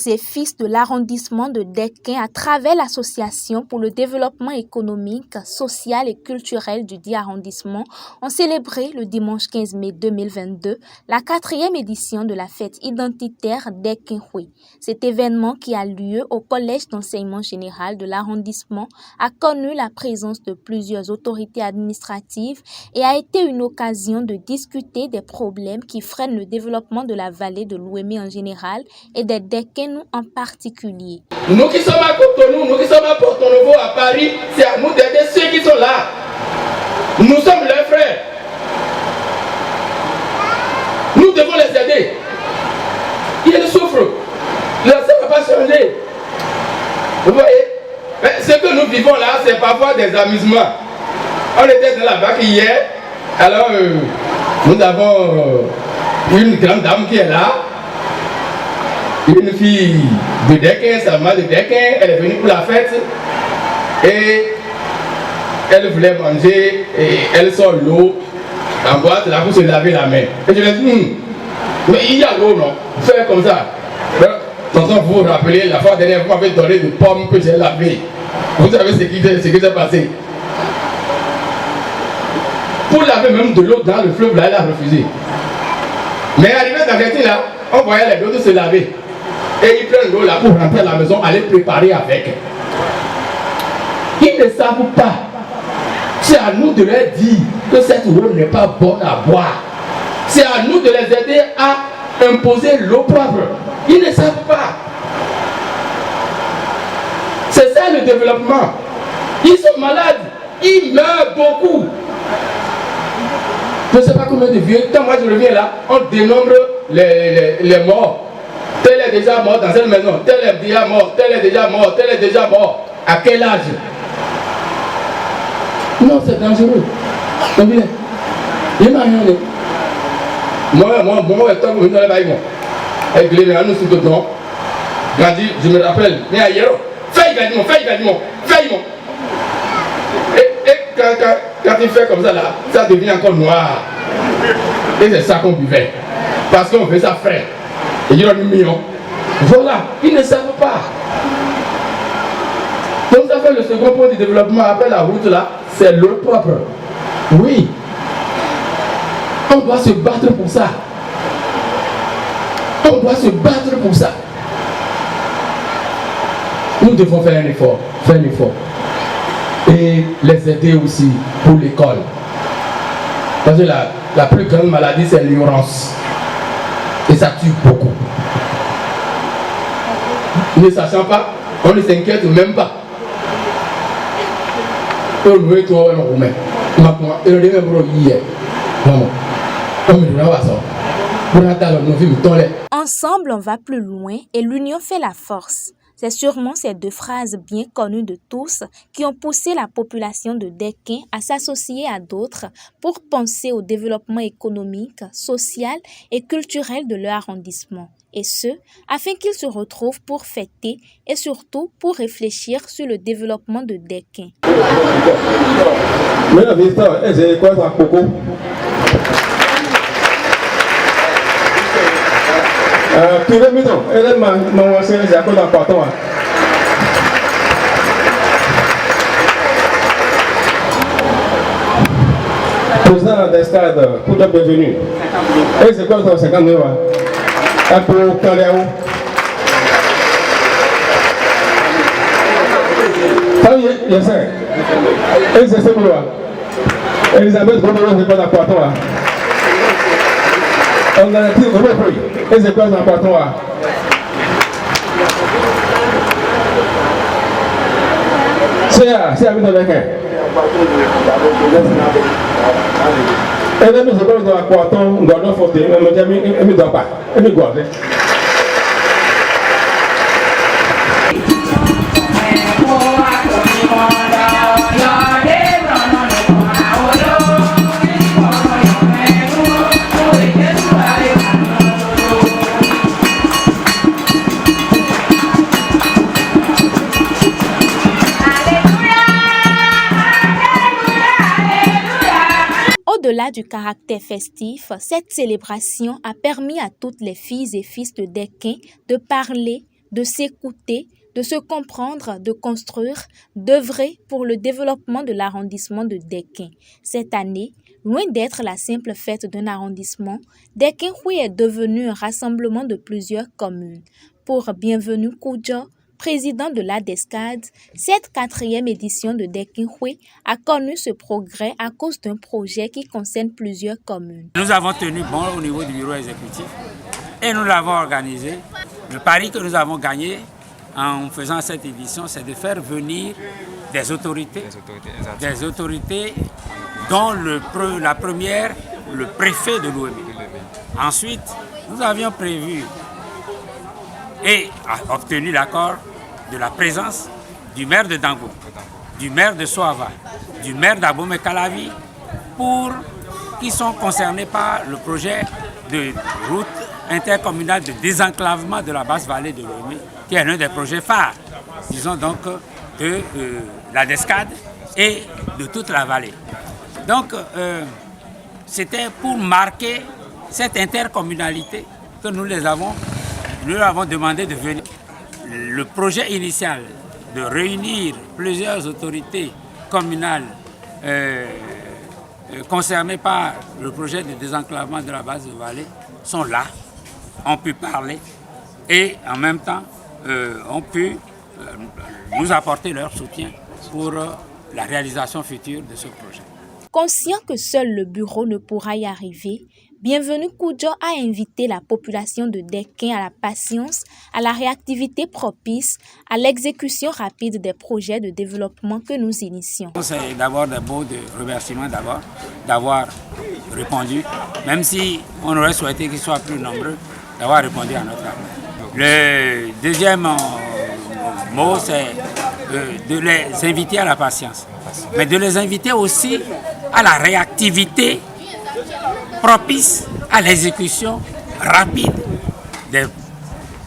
et fils de l'arrondissement de Dequin à travers l'Association pour le développement économique, social et culturel du dit arrondissement ont célébré le dimanche 15 mai 2022 la 4e édition de la fête identitaire Dequin-Hui. Cet événement qui a lieu au collège d'enseignement général de l'arrondissement a connu la présence de plusieurs autorités administratives et a été une occasion de discuter des problèmes qui freinent le développement de la vallée de l'Ouémé en général et des Dequin en particulier. Nous qui sommes à Cotonou, nous qui sommes à Porto-Novo, à Paris, c'est à nous d'aider ceux qui sont là. Nous sommes leurs frères. Nous devons les aider. Ils souffrent. Ça ne va pas changer. Vous voyez, ce que nous vivons là, c'est parfois des amusements. On était dans la BAC hier, alors nous avons une grande dame qui est là. Une fille de Dequin, sa maman de Dequin, elle est venue pour la fête et elle voulait manger et elle sort l'eau en boîte là pour se laver la main. Et je lui ai dit, mais il y a l'eau non, faites comme ça. Tonton, vous vous rappelez, la fois dernière, vous m'avez donné des pommes que j'ai lavées. Vous savez ce qui s'est passé. Pour laver même de l'eau dans le fleuve là, elle a refusé. Mais arrivé dans Argentine là, on voyait les autres se laver. Et ils prennent l'eau là pour rentrer à la maison, aller préparer avec. Ils ne savent pas. C'est à nous de leur dire que cette eau n'est pas bonne à boire. C'est à nous de les aider à imposer l'eau propre. Ils ne savent pas. C'est ça le développement. Ils sont malades. Ils meurent beaucoup. Je ne sais pas combien de vieux. Quand moi je reviens là, on dénombre les morts. Tel est déjà mort dans cette maison, tel est déjà mort, tel est déjà mort, tel est déjà mort. À quel âge? Non, c'est dangereux. Il m'a rien dit. Moi, je me rappelle, mais ailleurs, fais également. Et quand il fait comme ça là, ça devient encore noir. Et c'est ça qu'on buvait. Parce qu'on fait ça frais. Et il y a un million. Voilà, ils ne savent pas. Donc ça fait le second point du développement après la route là, c'est l'eau propre. Oui. On doit se battre pour ça. On doit se battre pour ça. Nous devons faire un effort. Et les aider aussi pour l'école. Parce que la plus grande maladie, c'est l'ignorance. Et ça tue beaucoup. Ne sachant pas, on ne s'inquiète même pas. Ensemble, on va plus loin et l'union fait la force. C'est sûrement ces deux phrases bien connues de tous qui ont poussé la population de Dequin à s'associer à d'autres pour penser au développement économique, social et culturel de leur arrondissement. Et ce, afin qu'ils se retrouvent pour fêter et surtout pour réfléchir sur le développement de Dequin. Président des stades, pour la bienvenue. Et c'est quoi ça, 59 ans? Un peu Caléo. Ça y est, il y a ça. Et c'est ce que Elisabeth Boudouin, c'est pas d'apportement. On a dit, on va prier. Et c'est quoi d'apportement? C'est à vous de l'école. Et là, nous avons dans la poiton, dans notre faute, mais je ne dois pas. Je ne dois pas. Au-delà du caractère festif, cette célébration a permis à toutes les filles et fils de Dequin de parler, de s'écouter, de se comprendre, de construire, d'œuvrer pour le développement de l'arrondissement de Dequin. Cette année, loin d'être la simple fête d'un arrondissement, Dequin-Hui est devenu un rassemblement de plusieurs communes. Pour Bienvenue Kouja, président de l'ADESCAD, cette 4e édition de Dequin-Hui a connu ce progrès à cause d'un projet qui concerne plusieurs communes. Nous avons tenu bon au niveau du bureau exécutif et nous l'avons organisé. Le pari que nous avons gagné en faisant cette édition, c'est de faire venir des autorités dont la première, le préfet de l'Ouémé. Ensuite, nous avions prévu et obtenu l'accord de la présence du maire de Dango, du maire de Soava, du maire d'Abomey-Calavi, qui sont concernés par le projet de route intercommunale de désenclavement de la basse vallée de l'Ouémé, qui est l'un des projets phares, disons donc, de la DESCAD et de toute la vallée. Donc, c'était pour marquer cette intercommunalité que nous leur avons demandé de venir. Le projet initial de réunir plusieurs autorités communales concernées par le projet de désenclavement de la basse vallée sont là, ont pu parler et en même temps ont pu nous apporter leur soutien pour la réalisation future de ce projet. Conscient que seul le bureau ne pourra y arriver, Bienvenue Kouja a invité la population de Dequin à la patience, à la réactivité propice, à l'exécution rapide des projets de développement que nous initions. C'est d'abord des mots de remerciement d'avoir répondu, même si on aurait souhaité qu'ils soient plus nombreux, d'avoir répondu à notre appel. Le deuxième mot, c'est de les inviter à la patience, mais de les inviter aussi à la réactivité propice à l'exécution rapide des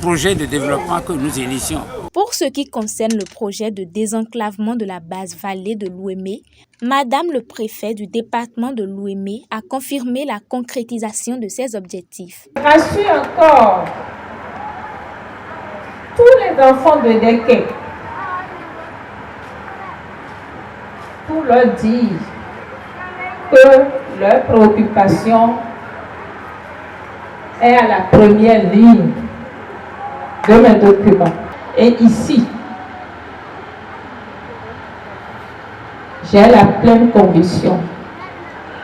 projets de développement que nous initions. Pour ce qui concerne le projet de désenclavement de la basse vallée de l'Ouémé, Madame le préfet du département de l'Ouémé a confirmé la concrétisation de ces objectifs. Rassure encore tous les enfants de Dequin pour leur dire que leur préoccupation est à la première ligne de mes documents. Et ici, j'ai la pleine conviction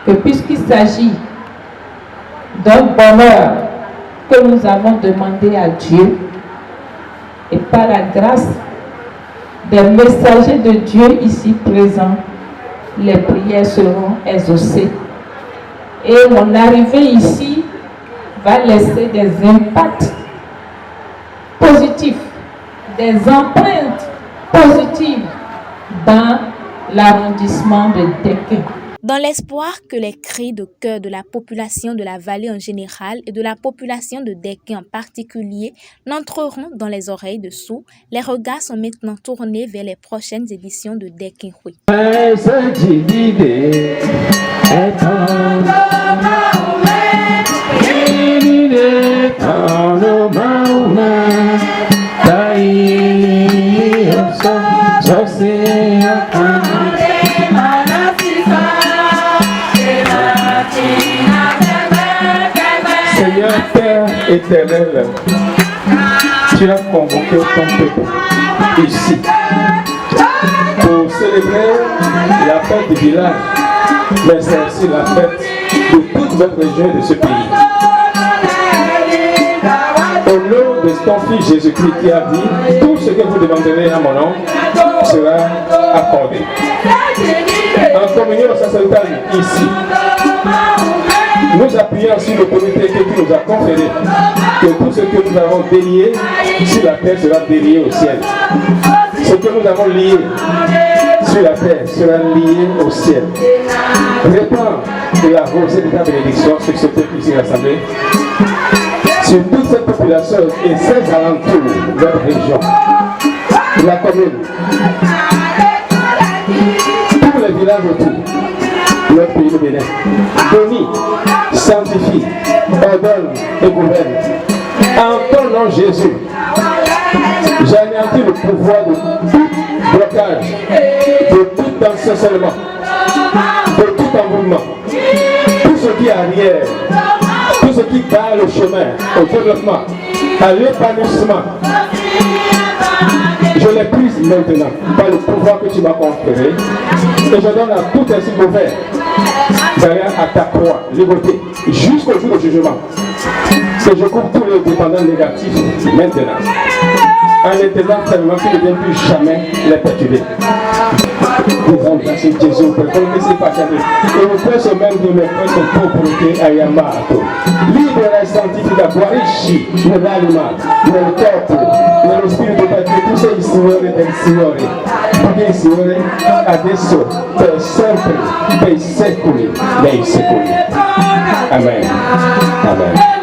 que puisqu'il s'agit d'un bonheur que nous avons demandé à Dieu, et par la grâce des messagers de Dieu ici présents, les prières seront exaucées. Et mon arrivée ici va laisser des impacts positifs, des empreintes positives dans l'arrondissement de Dequin. Dans l'espoir que les cris de cœur de la population de la vallée en général et de la population de Dequin en particulier n'entreront dans les oreilles de sourds, les regards sont maintenant tournés vers les prochaines éditions de Dequin-Hui. Seigneur Père éternel, tu as convoqué ton peuple ici pour célébrer la fête du village, mais c'est aussi la fête de toute votre région et de ce pays. Au nom de ton Fils Jésus-Christ qui a dit, tout ce que vous demanderez à mon nom sera accordé. En communion sacerdotale ici, nous appuyons sur l'autorité que tu nous as conférée, que tout ce que nous avons délié sur la terre sera délié au ciel. Ce que nous avons lié sur la terre sera lié au ciel. Répands la rosée de ta bénédiction sur ce peuple ici rassemblé, sur toute cette population et ses alentours, notre région, la commune, tous les villages autour, notre pays de Bénin. Bénis, sanctifie, ordonne et gouverne. En ton nom Jésus. J'anéantis le pouvoir de tout blocage, de tout ensorcellement, de tout embrouillement. Tout ce qui est arrière, tout ce qui barre le chemin au développement, à l'épanouissement, je les prise maintenant par le pouvoir que tu m'as conféré et je donne à tout ainsi mauvais derrière à ta croix, liberté, jusqu'au jour du jugement. Que je coupe tous les dépendants négatifs maintenant. En éternel fermement qui ne vient plus jamais les perturber. Nous Jésus, pour laisser passer. Et nous faisons même de notre propriété à Yamato. Libera santifica, guarisci nell'anima, nel corpo, nello spirito, perché tu sei il Signore del Signore. Perché il Signore adesso, per sempre, per i secoli dei secoli. Amen. Amen.